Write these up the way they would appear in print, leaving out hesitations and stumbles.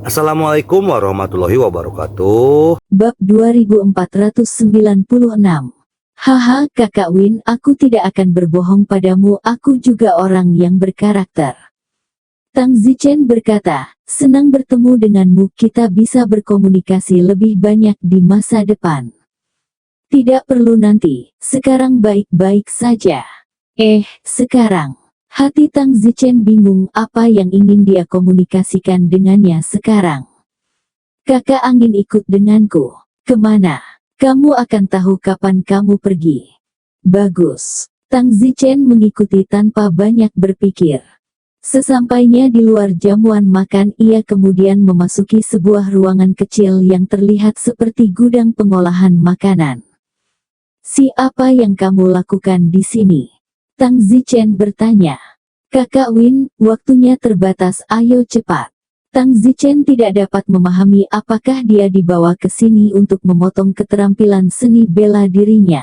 Assalamualaikum warahmatullahi wabarakatuh. Bab 2496. Haha, Kakak Win, aku tidak akan berbohong padamu, aku juga orang yang berkarakter. Tang Zichen berkata, senang bertemu denganmu, kita bisa berkomunikasi lebih banyak di masa depan. Tidak perlu nanti, sekarang baik-baik saja. Sekarang. Hati Tang Zichen bingung apa yang ingin dia komunikasikan dengannya sekarang. Kakak angin ikut denganku. Kemana? Kamu akan tahu kapan kamu pergi. Bagus. Tang Zichen mengikuti tanpa banyak berpikir. Sesampainya di luar jamuan makan, ia kemudian memasuki sebuah ruangan kecil yang terlihat seperti gudang pengolahan makanan. Siapa yang kamu lakukan di sini? Tang Zichen bertanya. Kakak Win, waktunya terbatas, ayo cepat. Tang Zichen tidak dapat memahami apakah dia dibawa ke sini untuk memotong keterampilan seni bela dirinya.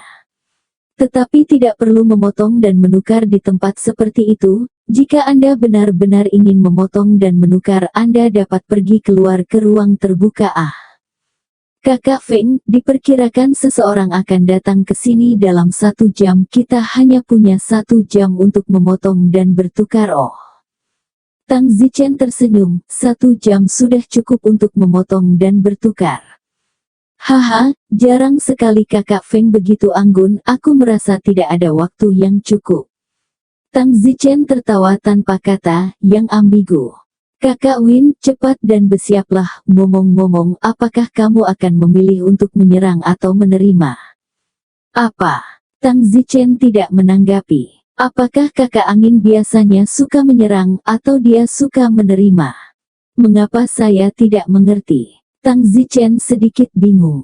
Tetapi tidak perlu memotong dan menukar di tempat seperti itu. Jika Anda benar-benar ingin memotong dan menukar, Anda dapat pergi keluar ke ruang terbuka. Kakak Feng, diperkirakan seseorang akan datang ke sini dalam 1 jam. Kita hanya punya 1 jam untuk memotong dan bertukar. Tang Zichen tersenyum, 1 jam sudah cukup untuk memotong dan bertukar. Haha, jarang sekali Kakak Feng begitu anggun, aku merasa tidak ada waktu yang cukup. Tang Zichen tertawa tanpa kata, yang ambigu. Kakak Win, cepat dan bersiaplah. Ngomong-ngomong, apakah kamu akan memilih untuk menyerang atau menerima? Apa? Tang Zichen tidak menanggapi. Apakah kakak angin biasanya suka menyerang atau dia suka menerima? Mengapa saya tidak mengerti? Tang Zichen sedikit bingung.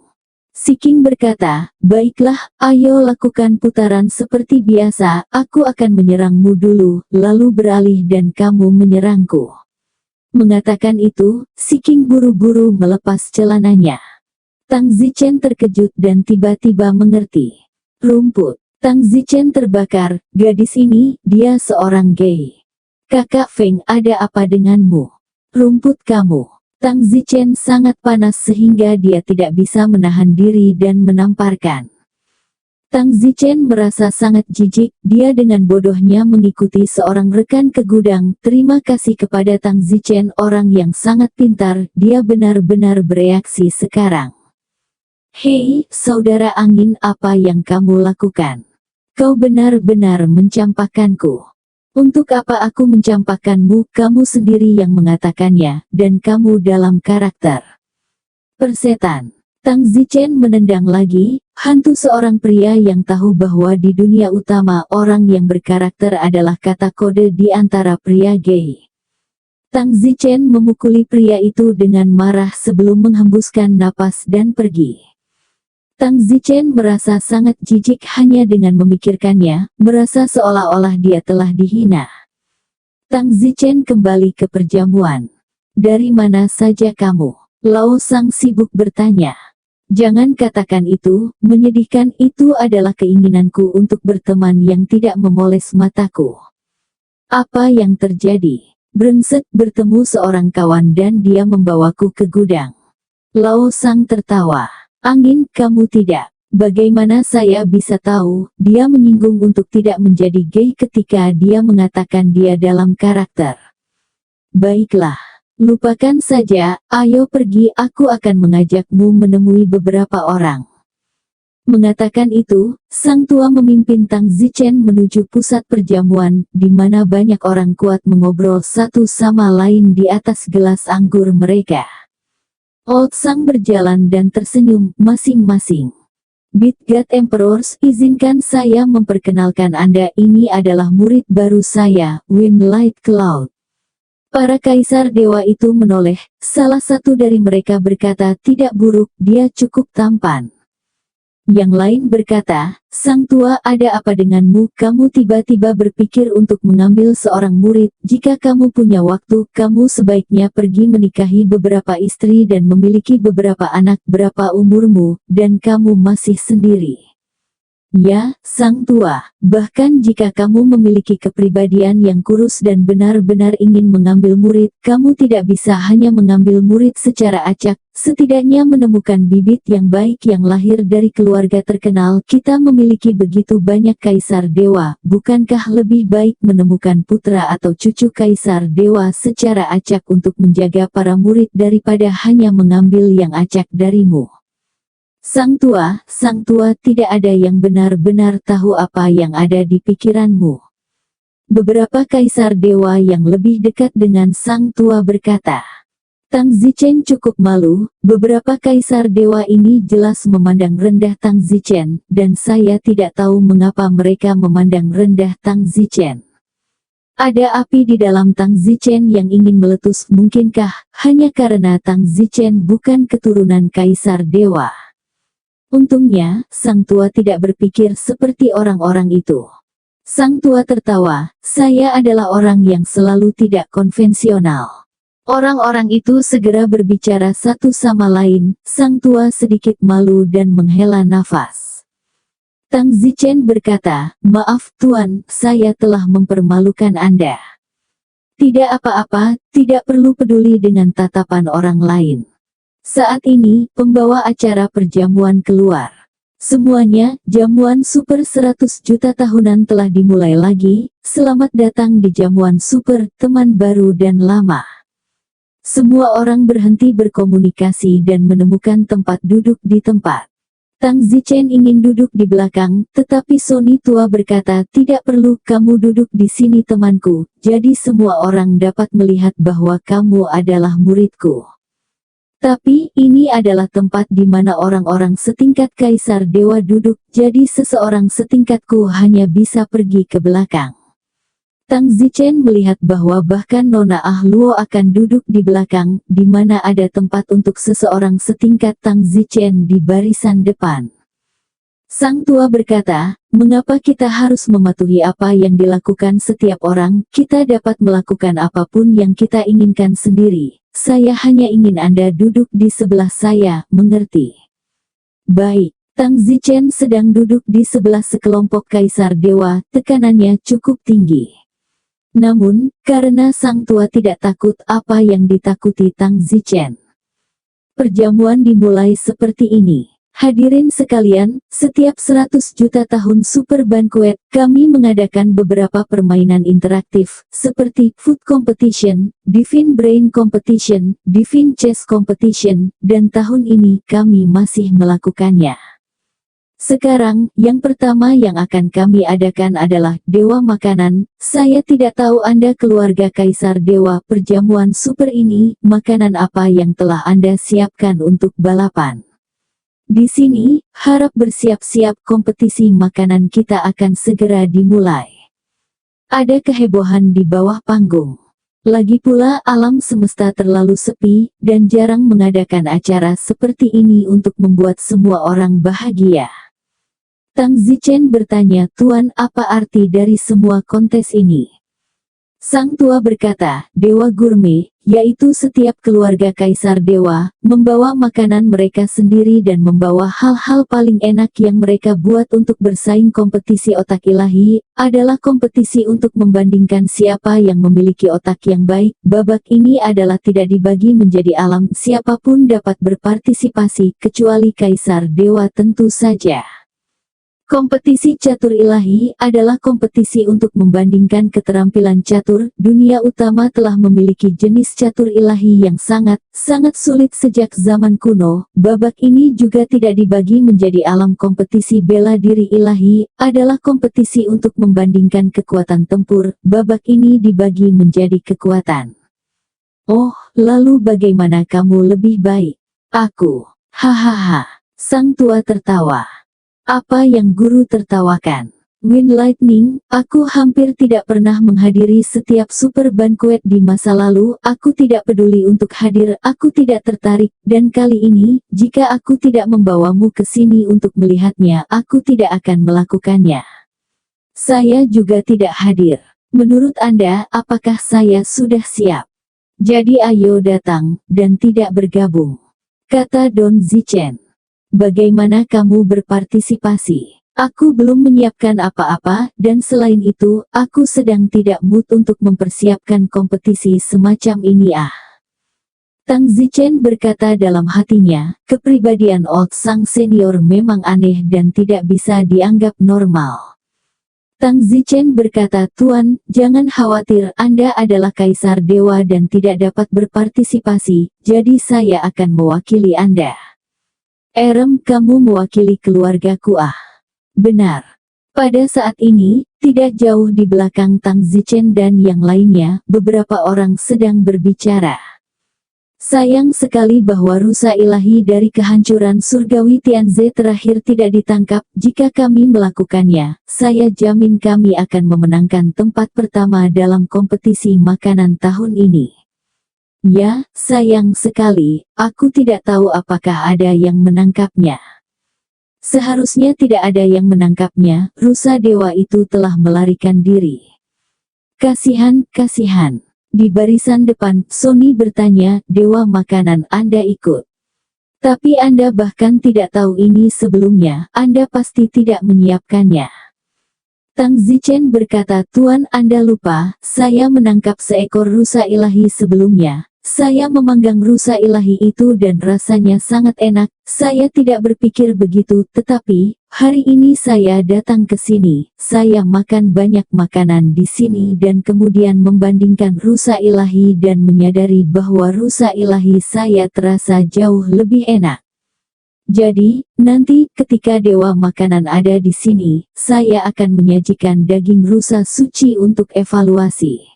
Si King berkata, baiklah, ayo lakukan putaran seperti biasa, aku akan menyerangmu dulu, lalu beralih dan kamu menyerangku. Mengatakan itu, si King buru-buru melepas celananya. Tang Zichen terkejut dan tiba-tiba mengerti. Rumput. Tang Zichen terbakar, gadis ini, dia seorang gay. Kakak Feng, ada apa denganmu? Rumput kamu. Tang Zichen sangat panas sehingga dia tidak bisa menahan diri dan menamparkan. Tang Zichen merasa sangat jijik, dia dengan bodohnya mengikuti seorang rekan ke gudang. Terima kasih kepada Tang Zichen, orang yang sangat pintar, dia benar-benar bereaksi sekarang. Hei, saudara angin, apa yang kamu lakukan? Kau benar-benar mencampakkanku. Untuk apa aku mencampakkanmu? Kamu sendiri yang mengatakannya, dan kamu dalam karakter persetan. Tang Zichen menendang lagi, hantu seorang pria yang tahu bahwa di dunia utama orang yang berkarakter adalah kata kode di antara pria gay. Tang Zichen memukuli pria itu dengan marah sebelum menghembuskan napas dan pergi. Tang Zichen merasa sangat jijik hanya dengan memikirkannya, merasa seolah-olah dia telah dihina. Tang Zichen kembali ke perjamuan. Dari mana saja kamu? Lao Sang sibuk bertanya. Jangan katakan itu, menyedihkan, itu adalah keinginanku untuk berteman yang tidak memoles mataku. Apa yang terjadi? Brengsek, bertemu seorang kawan dan dia membawaku ke gudang. Lao Sang tertawa. Angin, kamu tidak. Bagaimana saya bisa tahu? Dia menyinggung untuk tidak menjadi gay ketika dia mengatakan dia dalam karakter. Baiklah. Lupakan saja, ayo pergi, aku akan mengajakmu menemui beberapa orang. Mengatakan itu, sang tua memimpin Tang Zichen menuju pusat perjamuan, di mana banyak orang kuat mengobrol satu sama lain di atas gelas anggur mereka. Old Sang berjalan dan tersenyum, masing-masing. Bit God Emperors, izinkan saya memperkenalkan Anda, ini adalah murid baru saya, Wind Light Cloud. Para kaisar dewa itu menoleh, salah satu dari mereka berkata, tidak buruk, dia cukup tampan. Yang lain berkata, sang tua, ada apa denganmu? Kamu tiba-tiba berpikir untuk mengambil seorang murid. Jika kamu punya waktu, kamu sebaiknya pergi menikahi beberapa istri dan memiliki beberapa anak. Berapa umurmu, dan kamu masih sendiri? Ya, Sang Tua, bahkan jika kamu memiliki kepribadian yang kurus dan benar-benar ingin mengambil murid, kamu tidak bisa hanya mengambil murid secara acak, setidaknya menemukan bibit yang baik yang lahir dari keluarga terkenal. Kita memiliki begitu banyak kaisar dewa, bukankah lebih baik menemukan putra atau cucu kaisar dewa secara acak untuk menjaga para murid daripada hanya mengambil yang acak darimu? Sang Tua, tidak ada yang benar-benar tahu apa yang ada di pikiranmu. Beberapa kaisar dewa yang lebih dekat dengan Sang Tua berkata. Tang Zichen cukup malu, beberapa kaisar dewa ini jelas memandang rendah Tang Zichen, dan saya tidak tahu mengapa mereka memandang rendah Tang Zichen. Ada api di dalam Tang Zichen yang ingin meletus, mungkinkah hanya karena Tang Zichen bukan keturunan kaisar dewa? Untungnya, Sang Tua tidak berpikir seperti orang-orang itu. Sang Tua tertawa, saya adalah orang yang selalu tidak konvensional. Orang-orang itu segera berbicara satu sama lain, Sang Tua sedikit malu dan menghela nafas. Tang Zichen berkata, maaf Tuan, saya telah mempermalukan Anda. Tidak apa-apa, tidak perlu peduli dengan tatapan orang lain. Saat ini, pembawa acara perjamuan keluar. Semuanya, jamuan super 100 juta tahunan telah dimulai lagi. Selamat datang di jamuan super, teman baru dan lama. Semua orang berhenti berkomunikasi dan menemukan tempat duduk di tempat. Tang Zichen ingin duduk di belakang, tetapi Sony Tua berkata, tidak perlu, kamu duduk di sini temanku, jadi semua orang dapat melihat bahwa kamu adalah muridku. Tapi, ini adalah tempat di mana orang-orang setingkat kaisar dewa duduk, jadi seseorang setingkatku hanya bisa pergi ke belakang. Tang Zichen melihat bahwa bahkan Nona Ah Luo akan duduk di belakang, di mana ada tempat untuk seseorang setingkat Tang Zichen di barisan depan. Sang Tua berkata, mengapa kita harus mematuhi apa yang dilakukan setiap orang? Kita dapat melakukan apapun yang kita inginkan sendiri. Saya hanya ingin Anda duduk di sebelah saya, mengerti? Baik, Tang Zichen sedang duduk di sebelah sekelompok kaisar dewa, tekanannya cukup tinggi. Namun, karena Sang Tua tidak takut apa yang ditakuti Tang Zichen. Perjamuan dimulai seperti ini. Hadirin sekalian, setiap 100 juta tahun Super Banquet, kami mengadakan beberapa permainan interaktif, seperti Food Competition, Divine Brain Competition, Divine Chess Competition, dan tahun ini kami masih melakukannya. Sekarang, yang pertama yang akan kami adakan adalah Dewa Makanan. Saya tidak tahu Anda keluarga Kaisar Dewa perjamuan super ini, makanan apa yang telah Anda siapkan untuk balapan. Di sini, harap bersiap-siap, kompetisi makanan kita akan segera dimulai. Ada kehebohan di bawah panggung. Lagi pula alam semesta terlalu sepi, dan jarang mengadakan acara seperti ini untuk membuat semua orang bahagia. Tang Zichen bertanya, Tuan, apa arti dari semua kontes ini? Sang Tua berkata, Dewa Gourmet, yaitu setiap keluarga kaisar dewa, membawa makanan mereka sendiri dan membawa hal-hal paling enak yang mereka buat untuk bersaing. Kompetisi otak ilahi, adalah kompetisi untuk membandingkan siapa yang memiliki otak yang baik. Babak ini adalah tidak dibagi menjadi alam, siapapun dapat berpartisipasi, kecuali kaisar dewa tentu saja. Kompetisi catur ilahi adalah kompetisi untuk membandingkan keterampilan catur. Dunia utama telah memiliki jenis catur ilahi yang sangat sulit sejak zaman kuno. Babak ini juga tidak dibagi menjadi alam. Kompetisi bela diri ilahi adalah kompetisi untuk membandingkan kekuatan tempur. Babak ini dibagi menjadi kekuatan. Oh, lalu bagaimana kamu lebih baik? Aku. Hahaha. Sang Tua tertawa. Apa yang guru tertawakan? Wind Lightning, aku hampir tidak pernah menghadiri setiap super banquet di masa lalu. Aku tidak peduli untuk hadir, aku tidak tertarik, dan kali ini, jika aku tidak membawamu ke sini untuk melihatnya, aku tidak akan melakukannya. Saya juga tidak hadir. Menurut Anda, apakah saya sudah siap? Jadi ayo datang, dan tidak bergabung, kata Don Zichen. Bagaimana kamu berpartisipasi? Aku belum menyiapkan apa-apa, dan selain itu, aku sedang tidak mood untuk mempersiapkan kompetisi semacam ini Tang Zichen berkata dalam hatinya, kepribadian Old Sang Senior memang aneh dan tidak bisa dianggap normal. Tang Zichen berkata, Tuan, jangan khawatir, Anda adalah Kaisar Dewa dan tidak dapat berpartisipasi, jadi saya akan mewakili Anda. Kamu mewakili keluargaku Benar. Pada saat ini, tidak jauh di belakang Tang Zichen dan yang lainnya, beberapa orang sedang berbicara. Sayang sekali bahwa rusa ilahi dari kehancuran surgawi Tianze terakhir tidak ditangkap. Jika kami melakukannya, saya jamin kami akan memenangkan tempat pertama dalam kompetisi makanan tahun ini. Ya, sayang sekali, aku tidak tahu apakah ada yang menangkapnya. Seharusnya tidak ada yang menangkapnya, rusa dewa itu telah melarikan diri. Kasihan. Di barisan depan, Sony bertanya, Dewa makanan Anda ikut. Tapi Anda bahkan tidak tahu ini sebelumnya, Anda pasti tidak menyiapkannya. Tang Zichen berkata, Tuan Anda lupa, saya menangkap seekor rusa ilahi sebelumnya. Saya memanggang rusa ilahi itu dan rasanya sangat enak. Saya tidak berpikir begitu, tetapi hari ini saya datang ke sini. Saya makan banyak makanan di sini dan kemudian membandingkan rusa ilahi dan menyadari bahwa rusa ilahi saya terasa jauh lebih enak. Jadi, nanti ketika dewa makanan ada di sini, saya akan menyajikan daging rusa suci untuk evaluasi.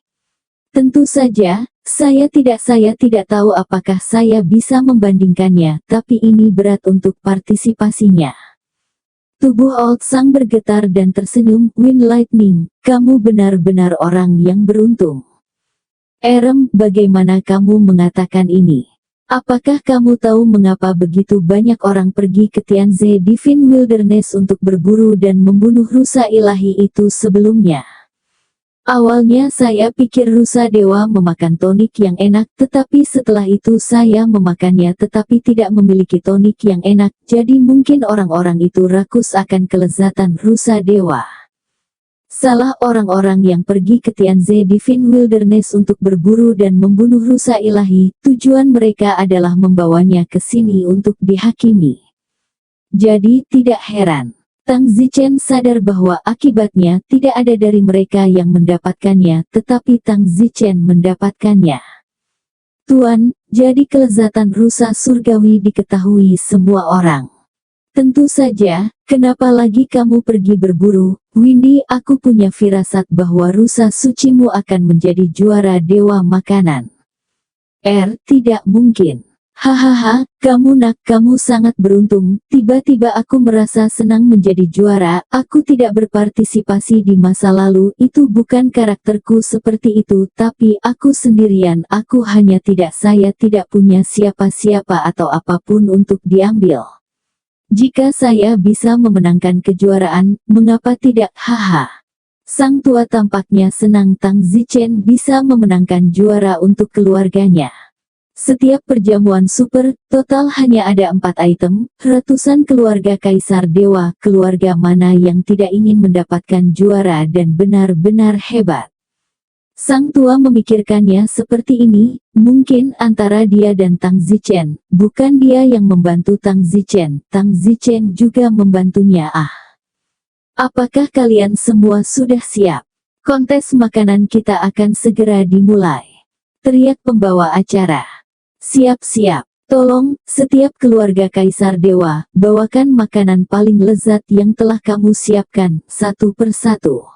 Tentu saja, saya tidak tahu apakah saya bisa membandingkannya, tapi ini berat untuk partisipasinya. Tubuh Old Sang bergetar dan tersenyum, Wind Lightning, kamu benar-benar orang yang beruntung. Bagaimana kamu mengatakan ini? Apakah kamu tahu mengapa begitu banyak orang pergi ke Tianze Divine Wilderness untuk berburu dan membunuh rusa ilahi itu sebelumnya? Awalnya saya pikir rusa dewa memakan tonik yang enak, tetapi setelah itu saya memakannya tetapi tidak memiliki tonik yang enak, jadi mungkin orang-orang itu rakus akan kelezatan rusa dewa. Salah orang-orang yang pergi ke Tianze Divine Wilderness untuk berburu dan membunuh rusa ilahi, tujuan mereka adalah membawanya ke sini untuk dihakimi. Jadi tidak heran. Tang Zichen sadar bahwa akibatnya tidak ada dari mereka yang mendapatkannya, tetapi Tang Zichen mendapatkannya. Tuan, jadi kelezatan rusa surgawi diketahui semua orang. Tentu saja, kenapa lagi kamu pergi berburu, Windy? Aku punya firasat bahwa rusa sucimu akan menjadi juara dewa makanan. Tidak mungkin. Hahaha, kamu sangat beruntung, tiba-tiba aku merasa senang menjadi juara, aku tidak berpartisipasi di masa lalu, itu bukan karakterku seperti itu, tapi aku sendirian, saya tidak punya siapa-siapa atau apapun untuk diambil. Jika saya bisa memenangkan kejuaraan, mengapa tidak, haha. Sang tua tampaknya senang Tang Zichen bisa memenangkan juara untuk keluarganya. Setiap perjamuan super, total hanya ada 4 item, ratusan keluarga Kaisar Dewa, keluarga mana yang tidak ingin mendapatkan juara dan benar-benar hebat. Sang tua memikirkannya seperti ini, mungkin antara dia dan Tang Zichen, bukan dia yang membantu Tang Zichen juga membantunya Apakah kalian semua sudah siap? Kontes makanan kita akan segera dimulai. Teriak pembawa acara. Siap-siap. Tolong, setiap keluarga Kaisar Dewa, bawakan makanan paling lezat yang telah kamu siapkan, satu persatu.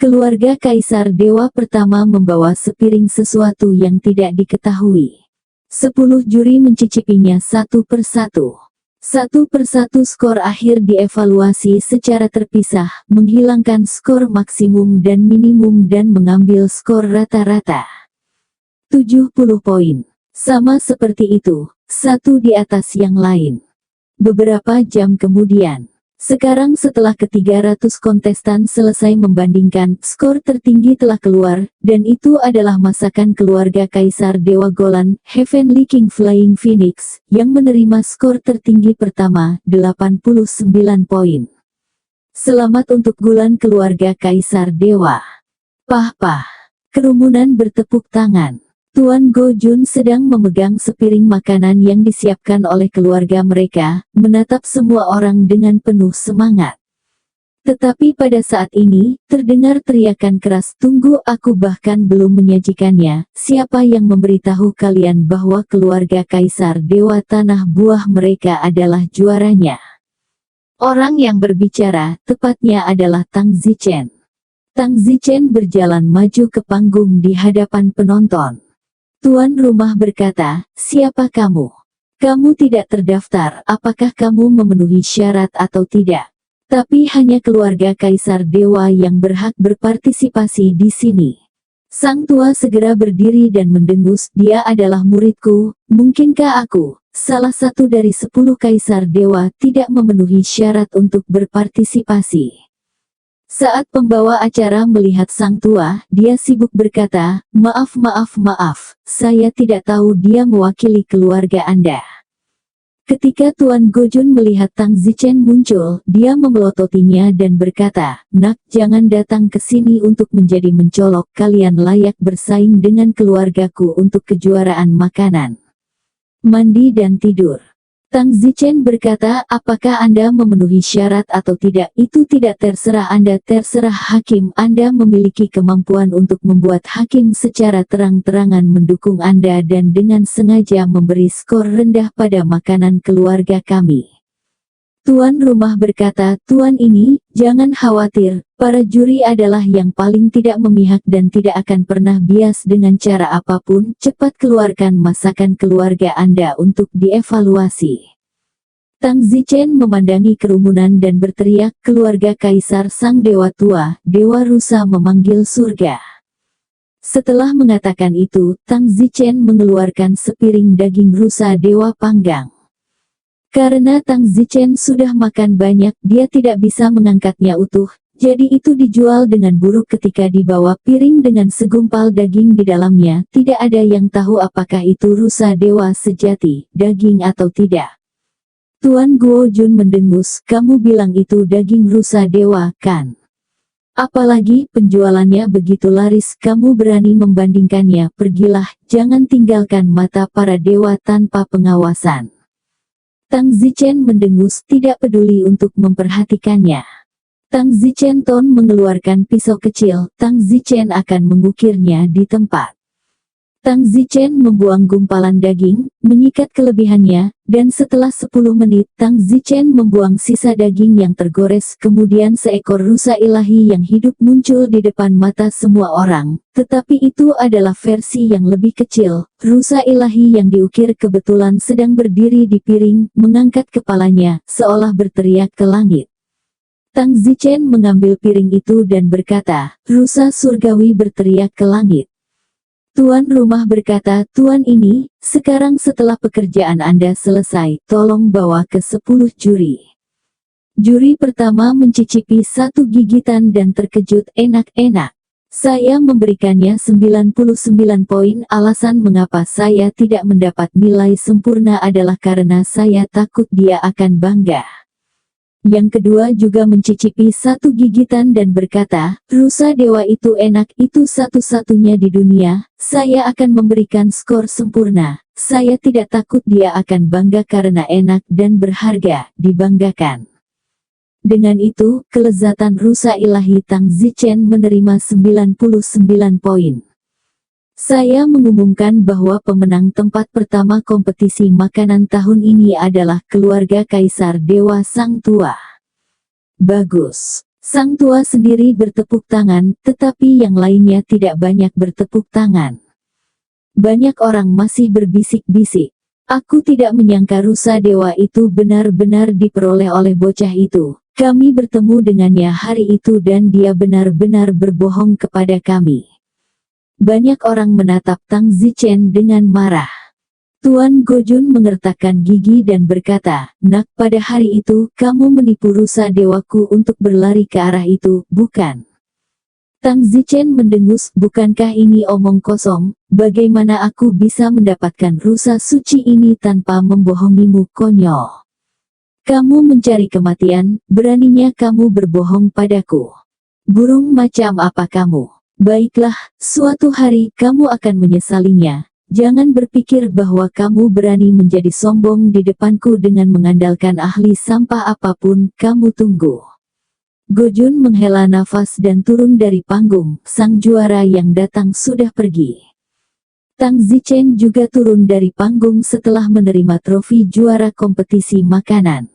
Keluarga Kaisar Dewa pertama membawa sepiring sesuatu yang tidak diketahui. 10 juri mencicipinya satu persatu. Satu persatu skor akhir dievaluasi secara terpisah, menghilangkan skor maksimum dan minimum dan mengambil skor rata-rata. 70 poin. Sama seperti itu, satu di atas yang lain. Beberapa jam kemudian, sekarang setelah ke-300 kontestan selesai membandingkan, skor tertinggi telah keluar, dan itu adalah masakan keluarga Kaisar Dewa Golan, Heavenly King Flying Phoenix, yang menerima skor tertinggi pertama, 89 poin. Selamat untuk Gulan keluarga Kaisar Dewa. Pah. Kerumunan bertepuk tangan. Tuan Go Jun sedang memegang sepiring makanan yang disiapkan oleh keluarga mereka, menatap semua orang dengan penuh semangat. Tetapi pada saat ini, terdengar teriakan keras, "Tunggu, aku bahkan belum menyajikannya. Siapa yang memberitahu kalian bahwa keluarga Kaisar Dewa tanah buah mereka adalah juaranya?" Orang yang berbicara, tepatnya adalah Tang Zichen. Tang Zichen berjalan maju ke panggung di hadapan penonton. Tuan rumah berkata, "Siapa kamu? Kamu tidak terdaftar, apakah kamu memenuhi syarat atau tidak? Tapi hanya keluarga Kaisar Dewa yang berhak berpartisipasi di sini." Sang tua segera berdiri dan mendengus, "Dia adalah muridku, mungkinkah aku, salah satu dari 10 Kaisar Dewa, tidak memenuhi syarat untuk berpartisipasi?" Saat pembawa acara melihat sang tua, dia sibuk berkata, maaf, saya tidak tahu dia mewakili keluarga Anda." Ketika Tuan Gojun melihat Tang Zichen muncul, dia memelototinya dan berkata, "Nak, jangan datang ke sini untuk menjadi mencolok, kalian layak bersaing dengan keluargaku untuk kejuaraan makanan, mandi dan tidur." Tang Zichen berkata, "Apakah Anda memenuhi syarat atau tidak, itu tidak terserah Anda, terserah hakim. Anda memiliki kemampuan untuk membuat hakim secara terang-terangan mendukung Anda dan dengan sengaja memberi skor rendah pada makanan keluarga kami." Tuan rumah berkata, "Tuan ini, jangan khawatir, para juri adalah yang paling tidak memihak dan tidak akan pernah bias dengan cara apapun. Cepat keluarkan masakan keluarga Anda untuk dievaluasi." Tang Zichen memandangi kerumunan dan berteriak, "Keluarga Kaisar Sang Dewa Tua, Dewa Rusa memanggil surga." Setelah mengatakan itu, Tang Zichen mengeluarkan sepiring daging rusa dewa panggang. Karena Tang Zichen sudah makan banyak, dia tidak bisa mengangkatnya utuh, jadi itu dijual dengan buruk. Ketika dibawa piring dengan segumpal daging di dalamnya, tidak ada yang tahu apakah itu rusa dewa sejati, daging atau tidak. Tuan Guo Jun mendengus, "Kamu bilang itu daging rusa dewa, kan? Apalagi penjualannya begitu laris, kamu berani membandingkannya? Pergilah, jangan tinggalkan mata para dewa tanpa pengawasan." Tang Zichen mendengus, tidak peduli untuk memperhatikannya. Tang Zichen mengeluarkan pisau kecil, Tang Zichen akan mengukirnya di tempat. Tang Zichen membuang gumpalan daging, menyikat kelebihannya, dan setelah 10 menit, Tang Zichen membuang sisa daging yang tergores. Kemudian seekor rusa ilahi yang hidup muncul di depan mata semua orang, tetapi itu adalah versi yang lebih kecil. Rusa ilahi yang diukir kebetulan sedang berdiri di piring, mengangkat kepalanya, seolah berteriak ke langit. Tang Zichen mengambil piring itu dan berkata, "Rusa surgawi berteriak ke langit." Tuan rumah berkata, "Tuan ini, sekarang setelah pekerjaan Anda selesai, tolong bawa ke 10 juri." Juri pertama mencicipi 1 gigitan dan terkejut, "Enak-enak. Saya memberikannya 99 poin. Alasan mengapa saya tidak mendapat nilai sempurna adalah karena saya takut dia akan bangga." Yang kedua juga mencicipi 1 gigitan dan berkata, "Rusa dewa itu enak, itu satu-satunya di dunia. Saya akan memberikan skor sempurna. Saya tidak takut dia akan bangga karena enak dan berharga, dibanggakan." Dengan itu, kelezatan rusa ilahi Tang Zichen menerima 99 poin. Saya mengumumkan bahwa pemenang tempat pertama kompetisi makanan tahun ini adalah keluarga Kaisar Dewa Sang Tua. Bagus. Sang Tua sendiri bertepuk tangan, tetapi yang lainnya tidak banyak bertepuk tangan. Banyak orang masih berbisik-bisik. "Aku tidak menyangka rusa dewa itu benar-benar diperoleh oleh bocah itu. Kami bertemu dengannya hari itu dan dia benar-benar berbohong kepada kami." Banyak orang menatap Tang Zichen dengan marah. Tuan Gojun mengertakkan gigi dan berkata, "Nak, pada hari itu, kamu menipu rusa dewaku untuk berlari ke arah itu, bukan?" Tang Zichen mendengus, "Bukankah ini omong kosong? Bagaimana aku bisa mendapatkan rusa suci ini tanpa membohongimu, konyol? Kamu mencari kematian, beraninya kamu berbohong padaku. Burung macam apa kamu? Baiklah, suatu hari kamu akan menyesalinya. Jangan berpikir bahwa kamu berani menjadi sombong di depanku dengan mengandalkan ahli sampah apapun. Kamu tunggu. Gojun menghela nafas dan turun dari panggung. Sang juara yang datang sudah pergi. Tang Zichen juga turun dari panggung setelah menerima trofi juara kompetisi makanan.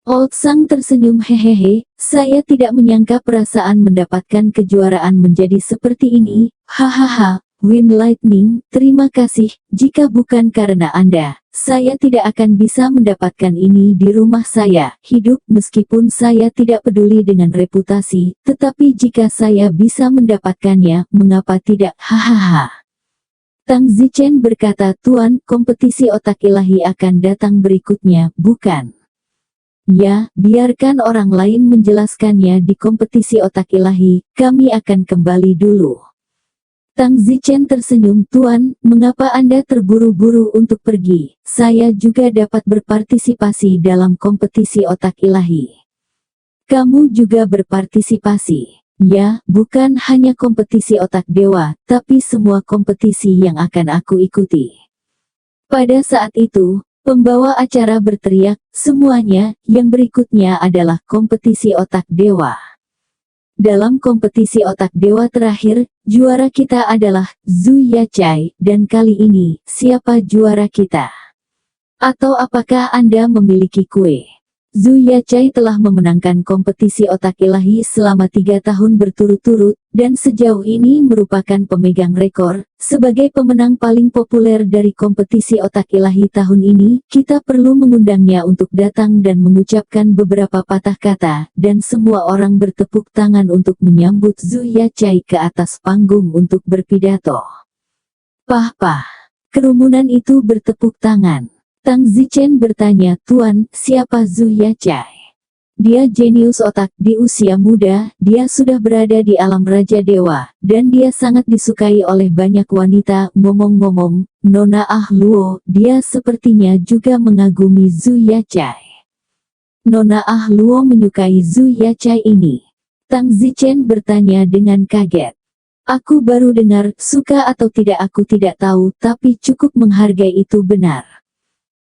Old Sang tersenyum, hehehe, saya tidak menyangka perasaan mendapatkan kejuaraan menjadi seperti ini, hahaha, Wind Lightning, terima kasih, jika bukan karena Anda, saya tidak akan bisa mendapatkan ini di rumah saya, hidup meskipun saya tidak peduli dengan reputasi, tetapi jika saya bisa mendapatkannya, mengapa tidak, hahaha. Tang Zichen berkata, Tuan, kompetisi otak ilahi akan datang berikutnya, bukan? Ya, biarkan orang lain menjelaskannya di kompetisi otak ilahi, kami akan kembali dulu. Tang Zichen tersenyum, Tuan, mengapa Anda terburu-buru untuk pergi? Saya juga dapat berpartisipasi dalam kompetisi otak ilahi. Kamu juga berpartisipasi. Ya, bukan hanya kompetisi otak dewa, tapi semua kompetisi yang akan aku ikuti. Pada saat itu, pembawa acara berteriak, semuanya, yang berikutnya adalah kompetisi otak dewa. Dalam kompetisi otak dewa terakhir, juara kita adalah Zhu Yachai, dan kali ini, siapa juara kita? Atau apakah Anda memiliki kue? Zhu Yachai telah memenangkan kompetisi otak ilahi selama 3 tahun berturut-turut, dan sejauh ini merupakan pemegang rekor. Sebagai pemenang paling populer dari kompetisi otak ilahi tahun ini, kita perlu mengundangnya untuk datang dan mengucapkan beberapa patah kata, dan semua orang bertepuk tangan untuk menyambut Zhu Yachai ke atas panggung untuk berpidato. Pah. Kerumunan itu bertepuk tangan. Tang Zichen bertanya, Tuan, siapa Zhu Yachai? Dia jenius otak, di usia muda, dia sudah berada di alam Raja Dewa, dan dia sangat disukai oleh banyak wanita. Ngomong-ngomong, Nona Ah Luo, dia sepertinya juga mengagumi Zhu Yachai. Nona Ah Luo menyukai Zhu Yachai ini. Tang Zichen bertanya dengan kaget. Aku baru dengar, suka atau tidak aku tidak tahu, tapi cukup menghargai itu benar.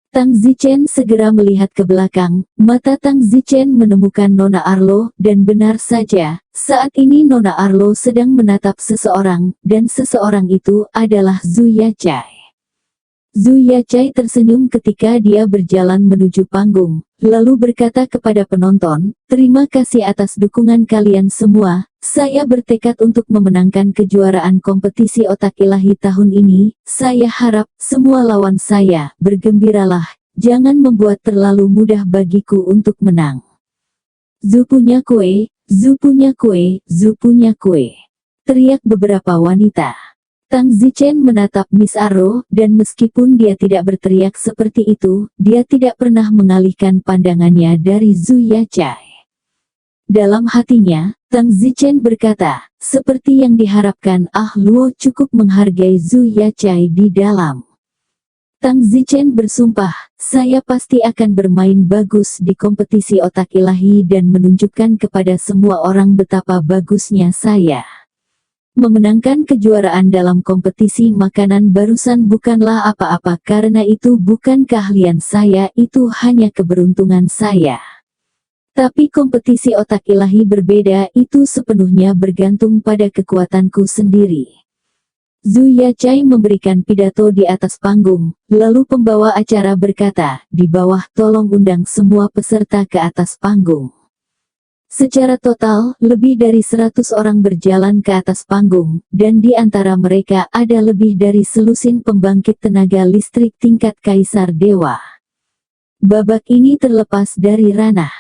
Tang Zichen segera melihat ke belakang, mata Tang Zichen menemukan Nona Arlo, dan benar saja, saat ini Nona Arlo sedang menatap seseorang, dan seseorang itu adalah Zhu Yachai. Zhu Yachai tersenyum ketika dia berjalan menuju panggung, lalu berkata kepada penonton, terima kasih atas dukungan kalian semua, saya bertekad untuk memenangkan kejuaraan kompetisi otak ilahi tahun ini, saya harap, semua lawan saya, bergembiralah, jangan membuat terlalu mudah bagiku untuk menang. Zhu punya kue, Zhu punya kue, Zhu punya kue. Teriak beberapa wanita. Tang Zichen menatap Miss Arlo, dan meskipun dia tidak berteriak seperti itu, dia tidak pernah mengalihkan pandangannya dari Zhu Yachai. Dalam hatinya, Tang Zichen berkata, seperti yang diharapkan Ah Luo cukup menghargai Zhu Yachai di dalam. Tang Zichen bersumpah, saya pasti akan bermain bagus di kompetisi otak ilahi dan menunjukkan kepada semua orang betapa bagusnya saya. Memenangkan kejuaraan dalam kompetisi makanan barusan bukanlah apa-apa karena itu bukan keahlian saya, itu hanya keberuntungan saya. Tapi kompetisi otak ilahi berbeda, itu sepenuhnya bergantung pada kekuatanku sendiri. Zhu Yachai memberikan pidato di atas panggung, lalu pembawa acara berkata, di bawah tolong undang semua peserta ke atas panggung. Secara total, lebih dari 100 orang berjalan ke atas panggung, dan di antara mereka ada lebih dari selusin pembangkit tenaga listrik tingkat Kaisar Dewa. Babak ini terlepas dari ranah.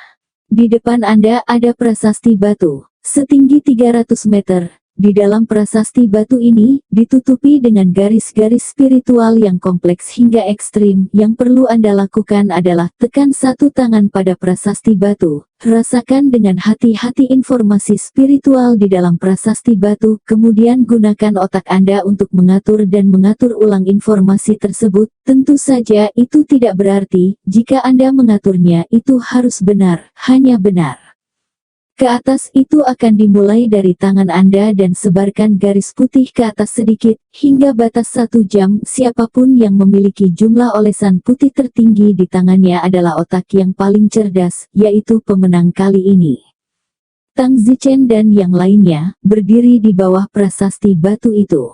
Di depan Anda ada prasasti batu, setinggi 300 meter, Di dalam prasasti batu ini, ditutupi dengan garis-garis spiritual yang kompleks hingga ekstrim. Yang perlu Anda lakukan adalah tekan satu tangan pada prasasti batu. Rasakan dengan hati-hati informasi spiritual di dalam prasasti batu, kemudian gunakan otak Anda untuk mengatur dan mengatur ulang informasi tersebut. Tentu saja itu tidak berarti, jika Anda mengaturnya itu harus benar, hanya benar. Ke atas itu akan dimulai dari tangan Anda dan sebarkan garis putih ke atas sedikit, hingga batas 1 jam. Siapapun yang memiliki jumlah olesan putih tertinggi di tangannya adalah otak yang paling cerdas, yaitu pemenang kali ini. Tang Zichen dan yang lainnya, berdiri di bawah prasasti batu itu.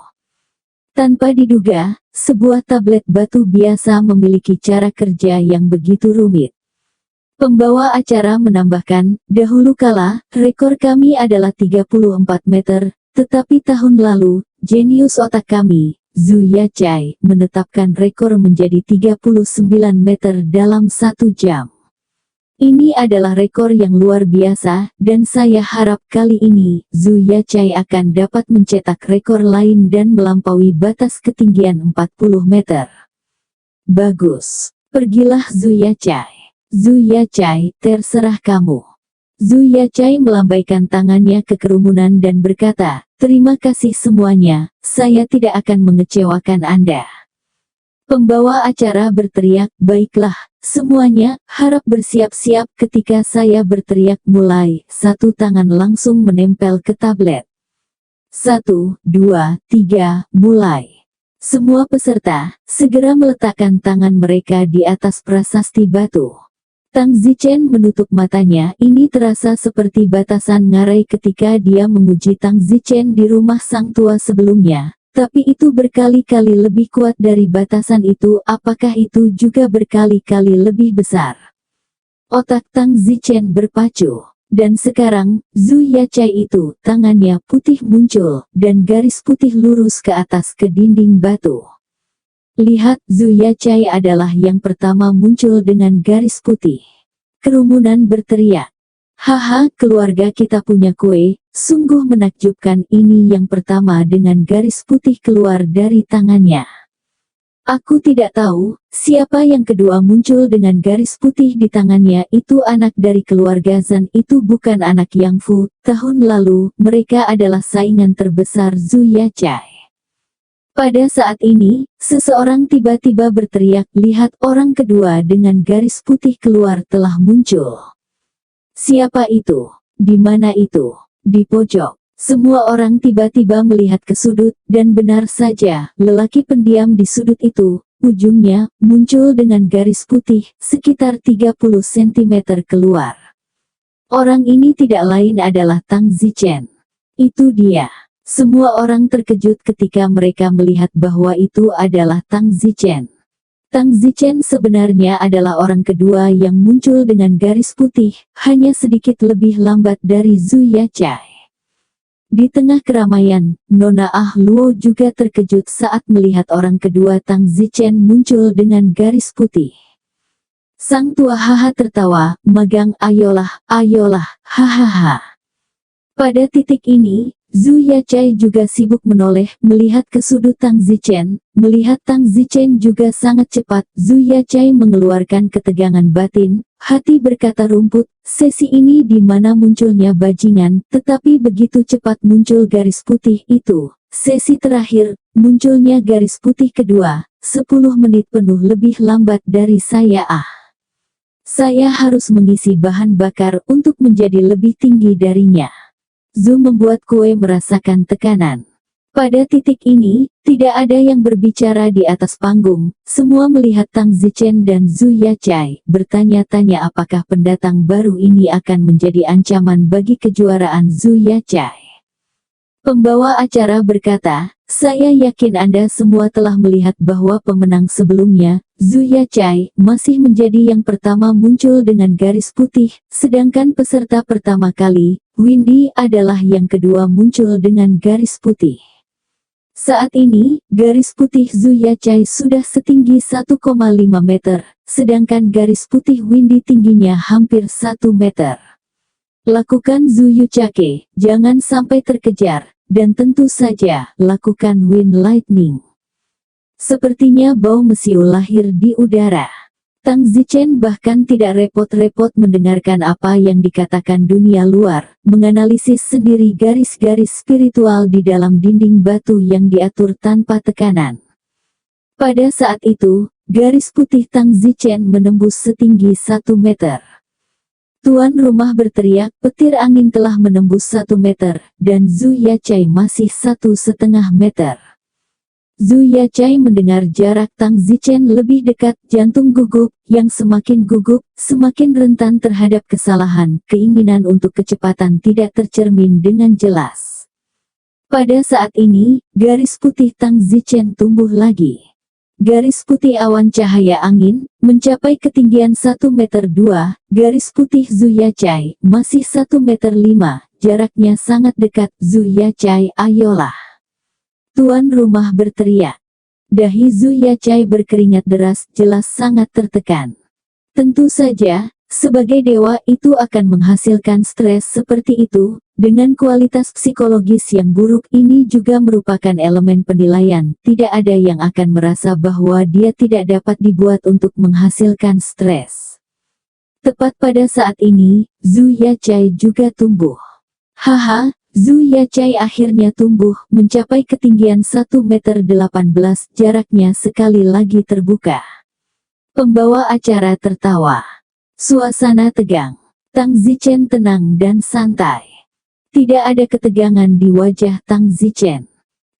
Tanpa diduga, sebuah tablet batu biasa memiliki cara kerja yang begitu rumit. Pembawa acara menambahkan, dahulu kala, rekor kami adalah 34 meter, tetapi tahun lalu, jenius otak kami, Zhu Yachai, menetapkan rekor menjadi 39 meter dalam 1 jam. Ini adalah rekor yang luar biasa, dan saya harap kali ini, Zhu Yachai akan dapat mencetak rekor lain dan melampaui batas ketinggian 40 meter. Bagus. Pergilah Zhu Yachai. Zhu Yachai, terserah kamu. Zhu Yachai melambaikan tangannya ke kerumunan dan berkata, terima kasih semuanya, saya tidak akan mengecewakan Anda. Pembawa acara berteriak, baiklah, semuanya, harap bersiap-siap. Ketika saya berteriak mulai, satu tangan langsung menempel ke tablet. 1, 2, 3, mulai. Semua peserta, segera meletakkan tangan mereka di atas prasasti batu. Tang Zichen menutup matanya, ini terasa seperti batasan ngarai ketika dia menguji Tang Zichen di rumah sang tua sebelumnya. Tapi itu berkali-kali lebih kuat dari batasan itu, apakah itu juga berkali-kali lebih besar? Otak Tang Zichen berpacu. Dan sekarang, Zhu Yachai itu, tangannya putih muncul, dan garis putih lurus ke atas ke dinding batu. Lihat, Zhu Yachai adalah yang pertama muncul dengan garis putih. Kerumunan berteriak. Haha, keluarga kita punya kue, sungguh menakjubkan. Ini yang pertama dengan garis putih keluar dari tangannya. Aku tidak tahu, siapa yang kedua muncul dengan garis putih di tangannya. Itu anak dari keluarga Zhan, itu bukan anak Yang Fu. Tahun lalu, mereka adalah saingan terbesar Zhu Yachai. Pada saat ini, seseorang tiba-tiba berteriak, lihat orang kedua dengan garis putih keluar telah muncul. Siapa itu? Di mana itu? Di pojok. Semua orang tiba-tiba melihat ke sudut, dan benar saja, lelaki pendiam di sudut itu, ujungnya, muncul dengan garis putih, sekitar 30 cm keluar. Orang ini tidak lain adalah Tang Zichen. Itu dia. Semua orang terkejut ketika mereka melihat bahwa itu adalah Tang Zichen. Tang Zichen sebenarnya adalah orang kedua yang muncul dengan garis putih, hanya sedikit lebih lambat dari Zhu Yachai. Di tengah keramaian, Nona Ah Luo juga terkejut saat melihat orang kedua Tang Zichen muncul dengan garis putih. Sang tua haha tertawa, magang, ayolah, hahaha. Pada titik ini, Zhu Yachai juga sibuk menoleh, melihat ke sudut Tang Zichen. Melihat Tang Zichen juga sangat cepat, Zhu Yachai mengeluarkan ketegangan batin. Hati berkata rumput, sesi ini di mana munculnya bajingan, tetapi begitu cepat muncul garis putih itu. Sesi terakhir, munculnya garis putih kedua, 10 menit penuh lebih lambat dari saya. Saya harus mengisi bahan bakar untuk menjadi lebih tinggi darinya. Zhu membuat kue merasakan tekanan. Pada titik ini, tidak ada yang berbicara di atas panggung. Semua melihat Tang Zichen dan Zhu Yachai, bertanya-tanya apakah pendatang baru ini akan menjadi ancaman bagi kejuaraan Zhu Yachai. Pembawa acara berkata, saya yakin Anda semua telah melihat bahwa pemenang sebelumnya, Zhu Yachai, masih menjadi yang pertama muncul dengan garis putih, sedangkan peserta pertama kali, Windy, adalah yang kedua muncul dengan garis putih. Saat ini, garis putih Zhu Yachai sudah setinggi 1,5 meter, sedangkan garis putih Windy tingginya hampir 1 meter. Lakukan Zhu Yuchake, jangan sampai terkejar, dan tentu saja, lakukan wind lightning. Sepertinya bau mesiu lahir di udara. Tang Zichen bahkan tidak repot-repot mendengarkan apa yang dikatakan dunia luar, menganalisis sendiri garis-garis spiritual di dalam dinding batu yang diatur tanpa tekanan. Pada saat itu, garis putih Tang Zichen menembus setinggi 1 meter. Tuan rumah berteriak, petir angin telah menembus 1 meter, dan Zhu Yachai masih 1,5 meter. Zhu Yachai mendengar jarak Tang Zichen lebih dekat, jantung gugup, yang semakin gugup, semakin rentan terhadap kesalahan, keinginan untuk kecepatan tidak tercermin dengan jelas. Pada saat ini, garis putih Tang Zichen tumbuh lagi. Garis putih awan cahaya angin, mencapai ketinggian 1,2 meter, garis putih Zhu Yachai, masih 1,5 meter, jaraknya sangat dekat, Zhu Yachai ayolah. Tuan rumah berteriak. Dahi Zhu Yachai berkeringat deras, jelas sangat tertekan. Tentu saja, sebagai dewa itu akan menghasilkan stres seperti itu. Dengan kualitas psikologis yang buruk ini juga merupakan elemen penilaian. Tidak ada yang akan merasa bahwa dia tidak dapat dibuat untuk menghasilkan stres. Tepat pada saat ini, Zhu Yachai juga tumbuh. Haha. Zhu Yachai akhirnya tumbuh, mencapai ketinggian 1,18 meter, jaraknya sekali lagi terbuka. Pembawa acara tertawa. Suasana tegang. Tang Zichen tenang dan santai. Tidak ada ketegangan di wajah Tang Zichen.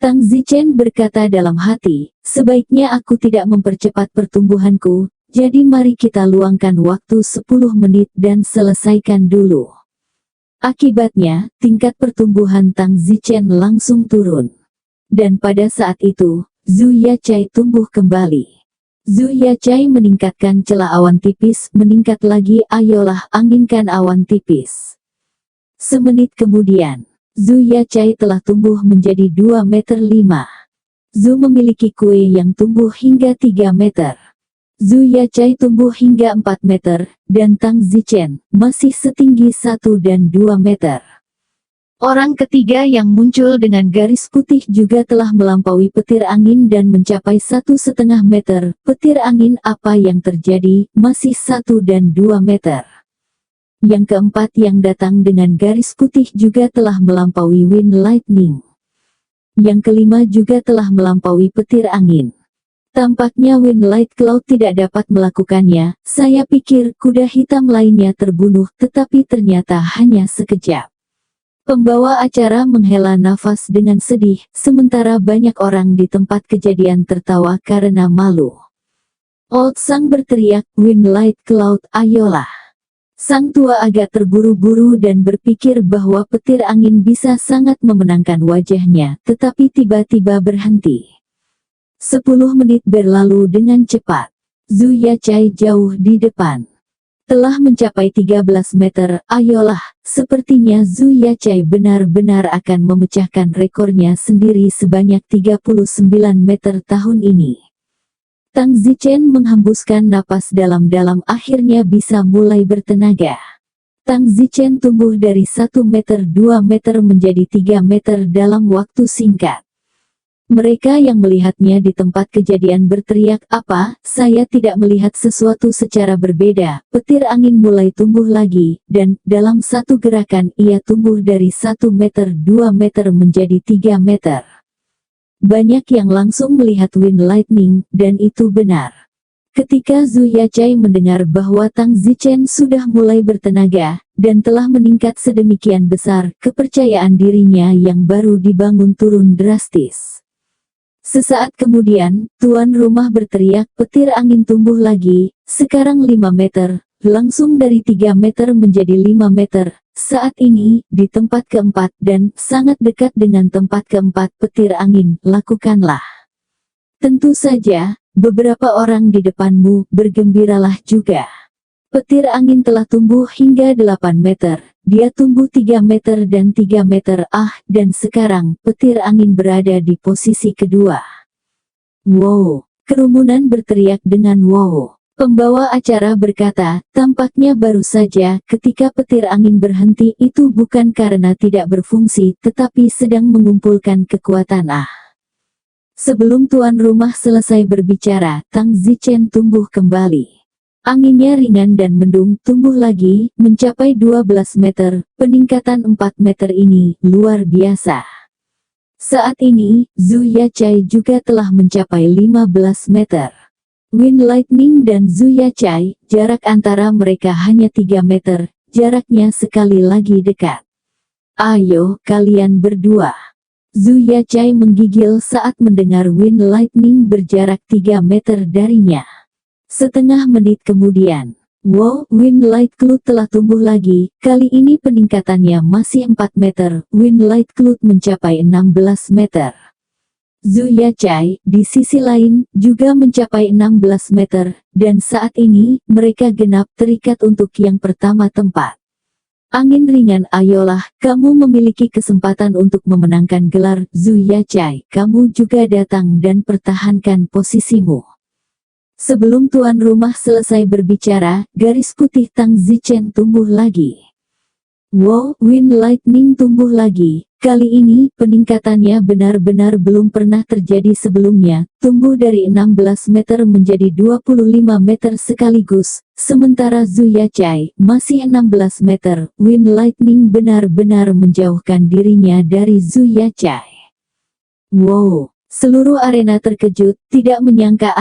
Tang Zichen berkata dalam hati, sebaiknya aku tidak mempercepat pertumbuhanku, jadi mari kita luangkan waktu 10 menit dan selesaikan dulu. Akibatnya, tingkat pertumbuhan Tang Zichen langsung turun. Dan pada saat itu, Zhu Yachai tumbuh kembali. Zhu Yachai meningkatkan celah awan tipis, meningkat lagi, ayolah anginkan awan tipis. Semenit kemudian, Zhu Yachai telah tumbuh menjadi 2,5 meter. Zhu memiliki kue yang tumbuh hingga 3 meter. Zhu Yachai tumbuh hingga 4 meter, dan Tang Zichen masih setinggi 1 dan 2 meter. Orang ketiga yang muncul dengan garis putih juga telah melampaui petir angin dan mencapai 1,5 meter. Petir angin apa yang terjadi, masih 1 dan 2 meter. Yang keempat yang datang dengan garis putih juga telah melampaui wind lightning. Yang kelima juga telah melampaui petir angin. Tampaknya Wind Light Cloud tidak dapat melakukannya. Saya pikir kuda hitam lainnya terbunuh, tetapi ternyata hanya sekejap. Pembawa acara menghela nafas dengan sedih, sementara banyak orang di tempat kejadian tertawa karena malu. Old Sang berteriak, Wind Light Cloud, ayolah. Sang tua agak terburu-buru dan berpikir bahwa petir angin bisa sangat memenangkan wajahnya, tetapi tiba-tiba berhenti. 10 menit berlalu dengan cepat. Zhu Yachai jauh di depan. Telah mencapai 13 meter, ayolah, sepertinya Zhu Yachai benar-benar akan memecahkan rekornya sendiri sebanyak 39 meter tahun ini. Tang Zichen menghembuskan napas dalam-dalam, akhirnya bisa mulai bertenaga. Tang Zichen tumbuh dari 1 meter 2 meter menjadi 3 meter dalam waktu singkat. Mereka yang melihatnya di tempat kejadian berteriak, apa, saya tidak melihat sesuatu secara berbeda. Petir angin mulai tumbuh lagi, dan dalam satu gerakan ia tumbuh dari 1 meter 2 meter menjadi 3 meter. Banyak yang langsung melihat wind lightning, dan itu benar. Ketika Zhu Yachai mendengar bahwa Tang Zichen sudah mulai bertenaga, dan telah meningkat sedemikian besar, kepercayaan dirinya yang baru dibangun turun drastis. Sesaat kemudian, tuan rumah berteriak, petir angin tumbuh lagi, sekarang 5 meter, langsung dari 3 meter menjadi 5 meter. Saat ini, di tempat keempat dan sangat dekat dengan tempat keempat petir angin, lakukanlah. Tentu saja, beberapa orang di depanmu, bergembiralah juga. Petir angin telah tumbuh hingga 8 meter, dia tumbuh 3 meter dan 3 meter, dan sekarang, petir angin berada di posisi kedua. Wow! Kerumunan berteriak dengan wow. Pembawa acara berkata, tampaknya baru saja ketika petir angin berhenti itu bukan karena tidak berfungsi tetapi sedang mengumpulkan kekuatan. Sebelum tuan rumah selesai berbicara, Tang Zichen tumbuh kembali. Anginnya ringan dan mendung tumbuh lagi, mencapai 12 meter, peningkatan 4 meter ini luar biasa. Saat ini, Zhu Yachai juga telah mencapai 15 meter. Wind Lightning dan Zhu Yachai, jarak antara mereka hanya 3 meter, jaraknya sekali lagi dekat. Ayo, kalian berdua. Zhu Yachai menggigil saat mendengar Wind Lightning berjarak 3 meter darinya. Setengah menit kemudian, wow, Wind Light Cloud telah tumbuh lagi, kali ini peningkatannya masih 4 meter, Wind Light Cloud mencapai 16 meter. Zhu Yachai, di sisi lain, juga mencapai 16 meter, dan saat ini, mereka genap terikat untuk yang pertama tempat. Angin ringan, ayolah, kamu memiliki kesempatan untuk memenangkan gelar. Zhu Yachai, kamu juga datang dan pertahankan posisimu. Sebelum tuan rumah selesai berbicara, garis putih Tang Zichen tumbuh lagi. Wow, Wind Lightning tumbuh lagi. Kali ini, peningkatannya benar-benar belum pernah terjadi sebelumnya, tumbuh dari 16 meter menjadi 25 meter sekaligus, sementara Zhu Yachai masih 16 meter, Wind Lightning benar-benar menjauhkan dirinya dari Zhu Yachai. Wow, seluruh arena terkejut, tidak menyangka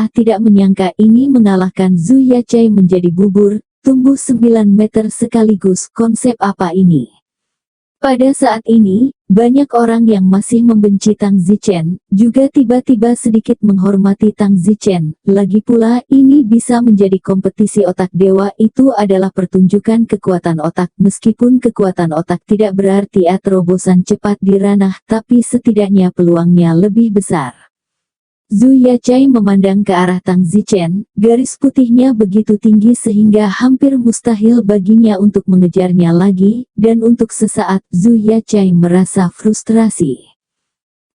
ini mengalahkan Zhu Yachai menjadi bubur, tumbuh 9 meter sekaligus, konsep apa ini? Pada saat ini, banyak orang yang masih membenci Tang Zichen, juga tiba-tiba sedikit menghormati Tang Zichen. Lagi pula, ini bisa menjadi kompetisi otak dewa, itu adalah pertunjukan kekuatan otak. Meskipun kekuatan otak tidak berarti terobosan cepat di ranah, tapi setidaknya peluangnya lebih besar. Zhu Yachai memandang ke arah Tang Zichen, garis putihnya begitu tinggi sehingga hampir mustahil baginya untuk mengejarnya lagi, dan untuk sesaat Zhu Yachai merasa frustrasi.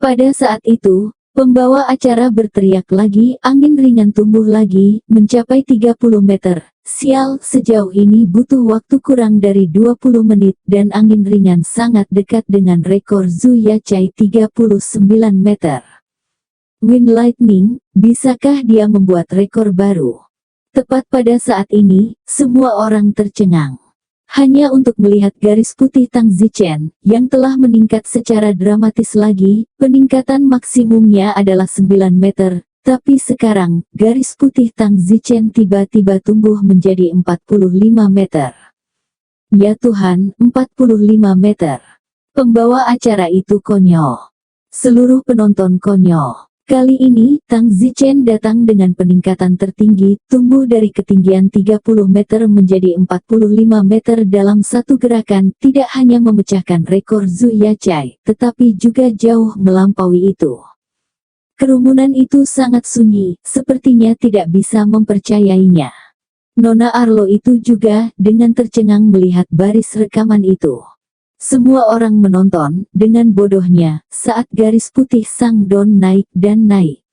Pada saat itu, pembawa acara berteriak lagi, angin ringan tumbuh lagi, mencapai 30 meter. Sial, sejauh ini butuh waktu kurang dari 20 menit, dan angin ringan sangat dekat dengan rekor Zhu Yachai 39 meter. Wind Lightning, bisakah dia membuat rekor baru? Tepat pada saat ini, semua orang tercengang. Hanya untuk melihat garis putih Tang Zichen, yang telah meningkat secara dramatis lagi, peningkatan maksimumnya adalah 9 meter, tapi sekarang, garis putih Tang Zichen tiba-tiba tumbuh menjadi 45 meter. Ya Tuhan, 45 meter. Pembawa acara itu konyol. Seluruh penonton konyol. Kali ini, Tang Zichen datang dengan peningkatan tertinggi, tumbuh dari ketinggian 30 meter menjadi 45 meter dalam satu gerakan, tidak hanya memecahkan rekor Zhu Yachai, tetapi juga jauh melampaui itu. Kerumunan itu sangat sunyi, sepertinya tidak bisa mempercayainya. Nona Arlo itu juga, dengan tercengang melihat baris rekaman itu. Semua orang menonton, dengan bodohnya, saat garis putih Sang Don naik dan naik.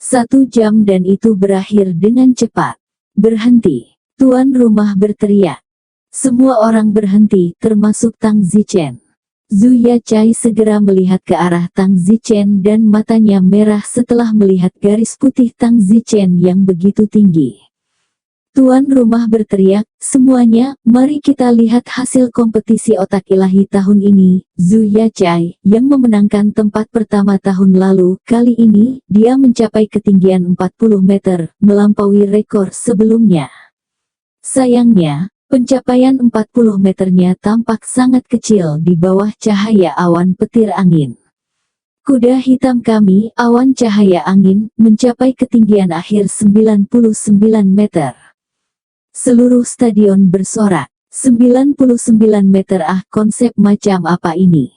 1 jam dan itu berakhir dengan cepat. Berhenti. Tuan rumah berteriak. Semua orang berhenti, termasuk Tang Zichen. Zhu Yachai segera melihat ke arah Tang Zichen dan matanya merah setelah melihat garis putih Tang Zichen yang begitu tinggi. Tuan rumah berteriak, semuanya, mari kita lihat hasil kompetisi otak ilahi tahun ini. Zhu Yachai, yang memenangkan tempat pertama tahun lalu, kali ini, dia mencapai ketinggian 40 meter, melampaui rekor sebelumnya. Sayangnya, pencapaian 40 meternya tampak sangat kecil di bawah cahaya awan petir angin. Kuda hitam kami, awan cahaya angin, mencapai ketinggian akhir 99 meter. Seluruh stadion bersorak. 99 meter, konsep macam apa ini?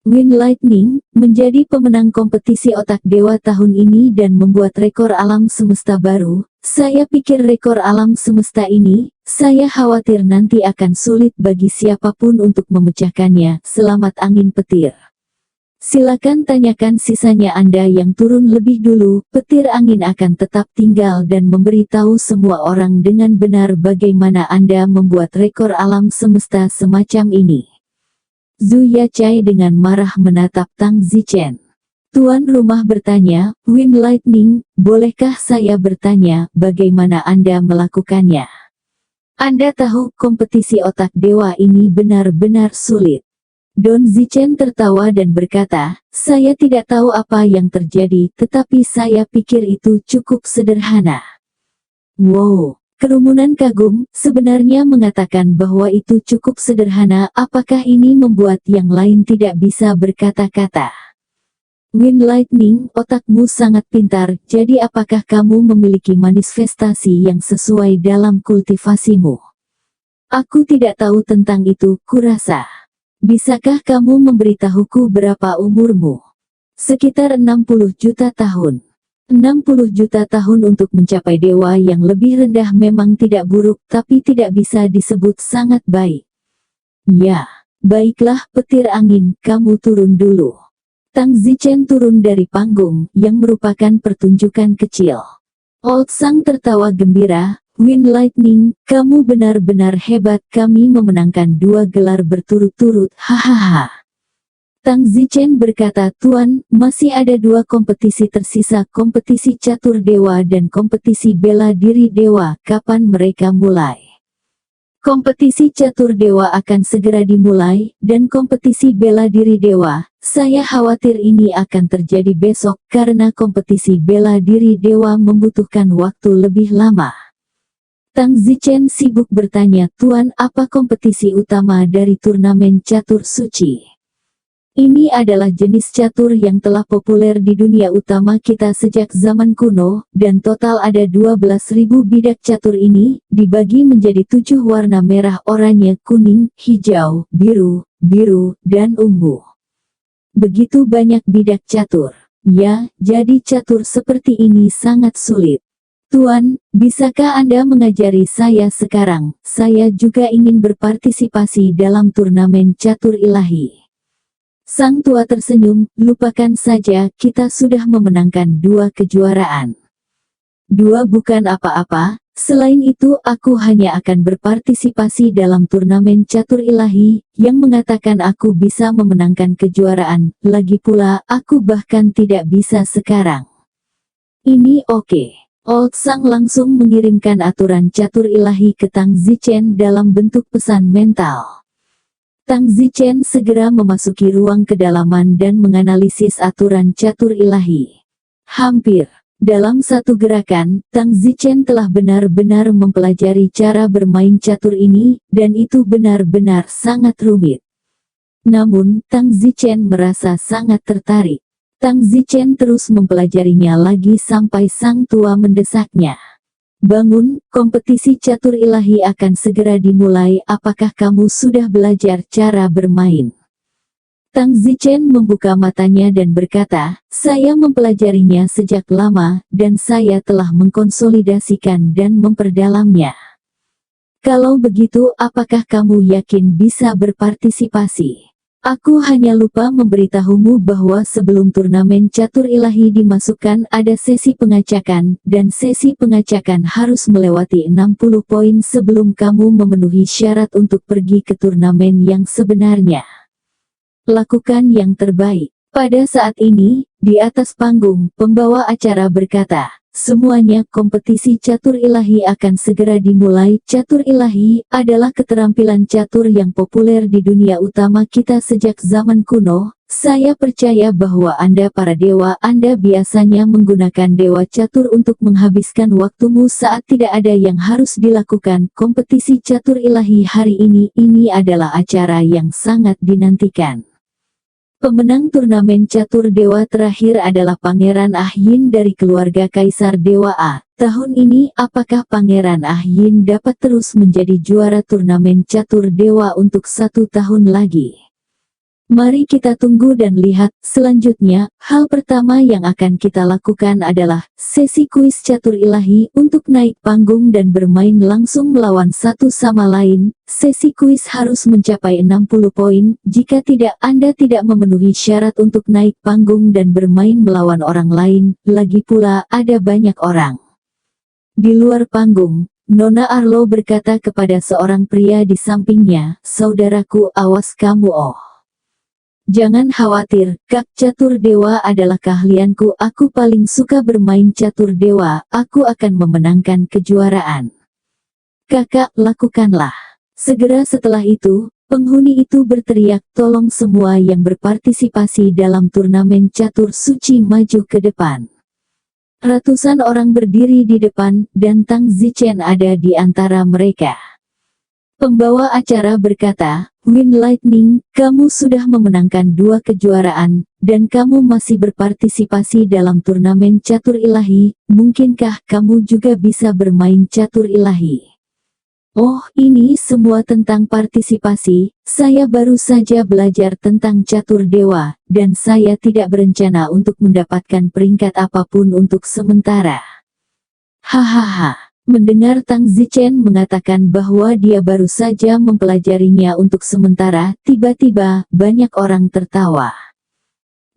Wind Lightning, menjadi pemenang kompetisi otak dewa tahun ini dan membuat rekor alam semesta baru. Saya pikir rekor alam semesta ini, saya khawatir nanti akan sulit bagi siapapun untuk memecahkannya. Selamat angin petir. Silakan tanyakan sisanya Anda yang turun lebih dulu. Petir angin akan tetap tinggal dan memberitahu semua orang dengan benar bagaimana Anda membuat rekor alam semesta semacam ini. Zhu Yachai dengan marah menatap Tang Zichen. Tuan rumah bertanya, Wind Lightning, bolehkah saya bertanya bagaimana Anda melakukannya? Anda tahu kompetisi otak dewa ini benar-benar sulit. Don Zichen tertawa dan berkata, saya tidak tahu apa yang terjadi, tetapi saya pikir itu cukup sederhana. Wow, kerumunan kagum, sebenarnya mengatakan bahwa itu cukup sederhana. Apakah ini membuat yang lain tidak bisa berkata-kata? Wind Lightning, otakmu sangat pintar, jadi apakah kamu memiliki manifestasi yang sesuai dalam kultivasimu? Aku tidak tahu tentang itu, kurasa. Bisakah kamu memberitahuku berapa umurmu? Sekitar 60 juta tahun. 60 juta tahun untuk mencapai dewa yang lebih rendah memang tidak buruk, tapi tidak bisa disebut sangat baik. Ya, baiklah petir angin, kamu turun dulu. Tang Zichen turun dari panggung, yang merupakan pertunjukan kecil. Old Sang tertawa gembira, Wind Lightning, kamu benar-benar hebat, kami memenangkan 2 gelar berturut-turut, hahaha. Tang Zichen berkata, Tuan, masih ada 2 kompetisi tersisa, kompetisi catur dewa dan kompetisi bela diri dewa, kapan mereka mulai? Kompetisi catur dewa akan segera dimulai, dan kompetisi bela diri dewa, saya khawatir ini akan terjadi besok, karena kompetisi bela diri dewa membutuhkan waktu lebih lama. Tang Zichen sibuk bertanya, Tuan, apa kompetisi utama dari turnamen catur suci? Ini adalah jenis catur yang telah populer di dunia utama kita sejak zaman kuno, dan total ada 12.000 bidak catur ini, dibagi menjadi 7 warna merah, oranye, kuning, hijau, biru, dan ungu. Begitu banyak bidak catur. Ya, jadi catur seperti ini sangat sulit. Tuan, bisakah Anda mengajari saya sekarang? Saya juga ingin berpartisipasi dalam turnamen catur ilahi. Sang tua tersenyum, lupakan saja, kita sudah memenangkan 2 kejuaraan. 2 bukan apa-apa, selain itu aku hanya akan berpartisipasi dalam turnamen catur ilahi, yang mengatakan aku bisa memenangkan kejuaraan, lagi pula aku bahkan tidak bisa sekarang. Ini oke. Old Sang langsung mengirimkan aturan catur ilahi ke Tang Zichen dalam bentuk pesan mental. Tang Zichen segera memasuki ruang kedalaman dan menganalisis aturan catur ilahi. Hampir dalam satu gerakan, Tang Zichen telah benar-benar mempelajari cara bermain catur ini, dan itu benar-benar sangat rumit. Namun, Tang Zichen merasa sangat tertarik. Tang Zichen terus mempelajarinya lagi sampai sang tua mendesaknya. Bangun, kompetisi catur ilahi akan segera dimulai, apakah kamu sudah belajar cara bermain? Tang Zichen membuka matanya dan berkata, saya mempelajarinya sejak lama, dan saya telah mengkonsolidasikan dan memperdalamnya. Kalau begitu, apakah kamu yakin bisa berpartisipasi? Aku hanya lupa memberitahumu bahwa sebelum turnamen catur ilahi dimasukkan ada sesi pengacakan, dan sesi pengacakan harus melewati 60 poin sebelum kamu memenuhi syarat untuk pergi ke turnamen yang sebenarnya. Lakukan yang terbaik. Pada saat ini, di atas panggung, pembawa acara berkata, semuanya kompetisi catur ilahi akan segera dimulai. Catur ilahi adalah keterampilan catur yang populer di dunia utama kita sejak zaman kuno. Saya percaya bahwa Anda para dewa, Anda biasanya menggunakan dewa catur untuk menghabiskan waktumu saat tidak ada yang harus dilakukan. Kompetisi catur ilahi hari ini adalah acara yang sangat dinantikan. Pemenang turnamen catur dewa terakhir adalah Pangeran Ah Yin dari keluarga Kaisar Dewa A. Tahun ini, apakah Pangeran Ah Yin dapat terus menjadi juara turnamen catur dewa untuk 1 tahun lagi? Mari kita tunggu dan lihat. Selanjutnya, hal pertama yang akan kita lakukan adalah sesi kuis catur ilahi untuk naik panggung dan bermain langsung melawan satu sama lain. Sesi kuis harus mencapai 60 poin. Jika tidak, Anda tidak memenuhi syarat untuk naik panggung dan bermain melawan orang lain. Lagi pula, ada banyak orang di luar panggung. Nona Arlo berkata kepada seorang pria di sampingnya, "Saudaraku, awas kamu oh. Jangan khawatir, Kak, catur dewa adalah keahlianku. Aku paling suka bermain catur dewa. Aku akan memenangkan kejuaraan. Kakak, lakukanlah." Segera setelah itu, penghuni itu berteriak, "Tolong semua yang berpartisipasi dalam turnamen catur suci maju ke depan." Ratusan orang berdiri di depan, dan Tang Zichen ada di antara mereka. Pembawa acara berkata, "Wind Lightning, kamu sudah memenangkan 2 kejuaraan, dan kamu masih berpartisipasi dalam turnamen catur ilahi. Mungkinkah kamu juga bisa bermain catur ilahi?" "Oh, ini semua tentang partisipasi. Saya baru saja belajar tentang catur dewa, dan saya tidak berencana untuk mendapatkan peringkat apapun untuk sementara." Hahaha. Mendengar Tang Zichen mengatakan bahwa dia baru saja mempelajarinya untuk sementara, tiba-tiba, banyak orang tertawa.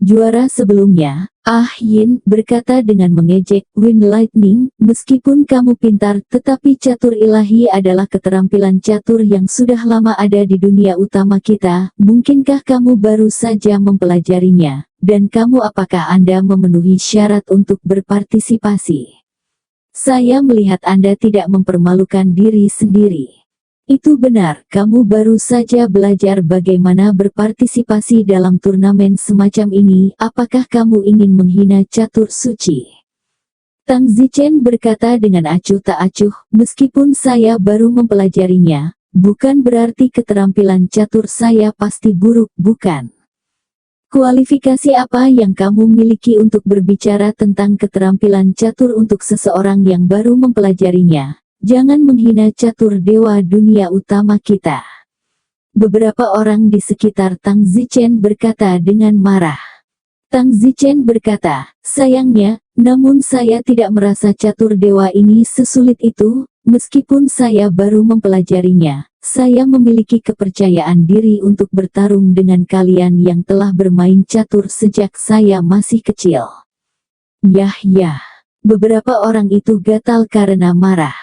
Juara sebelumnya, Ah Yin, berkata dengan mengejek, "Wind Lightning, meskipun kamu pintar, tetapi catur ilahi adalah keterampilan catur yang sudah lama ada di dunia utama kita. Mungkinkah kamu baru saja mempelajarinya? Dan apakah Anda memenuhi syarat untuk berpartisipasi? Saya melihat Anda tidak mempermalukan diri sendiri." "Itu benar, kamu baru saja belajar bagaimana berpartisipasi dalam turnamen semacam ini. Apakah kamu ingin menghina catur suci?" Tang Zichen berkata dengan acuh tak acuh, "Meskipun saya baru mempelajarinya, bukan berarti keterampilan catur saya pasti buruk, bukan. Kualifikasi apa yang kamu miliki untuk berbicara tentang keterampilan catur untuk seseorang yang baru mempelajarinya? Jangan menghina catur dewa dunia utama kita." Beberapa orang di sekitar Tang Zichen berkata dengan marah. Tang Zichen berkata, "Sayangnya, namun saya tidak merasa catur dewa ini sesulit itu. Meskipun saya baru mempelajarinya, saya memiliki kepercayaan diri untuk bertarung dengan kalian yang telah bermain catur sejak saya masih kecil." Yah. Beberapa orang itu gatal karena marah.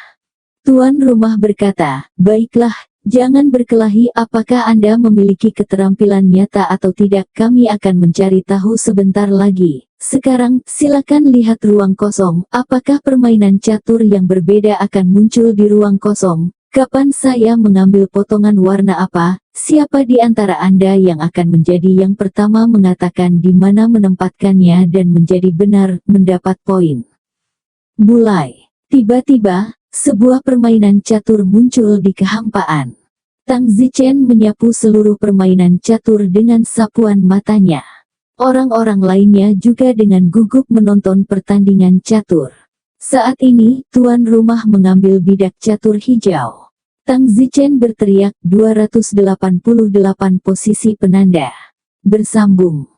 Tuan rumah berkata, "Baiklah, jangan berkelahi. Apakah Anda memiliki keterampilan nyata atau tidak? Kami akan mencari tahu sebentar lagi. Sekarang, silakan lihat ruang kosong. Apakah permainan catur yang berbeda akan muncul di ruang kosong? Kapan saya mengambil potongan warna apa? Siapa di antara Anda yang akan menjadi yang pertama mengatakan di mana menempatkannya dan menjadi benar, mendapat poin?" Mulai. Tiba-tiba, sebuah permainan catur muncul di kehampaan. Tang Zichen menyapu seluruh permainan catur dengan sapuan matanya. Orang-orang lainnya juga dengan gugup menonton pertandingan catur. Saat ini, tuan rumah mengambil bidak catur hijau. Tang Zichen berteriak, 288 posisi penanda. Bersambung.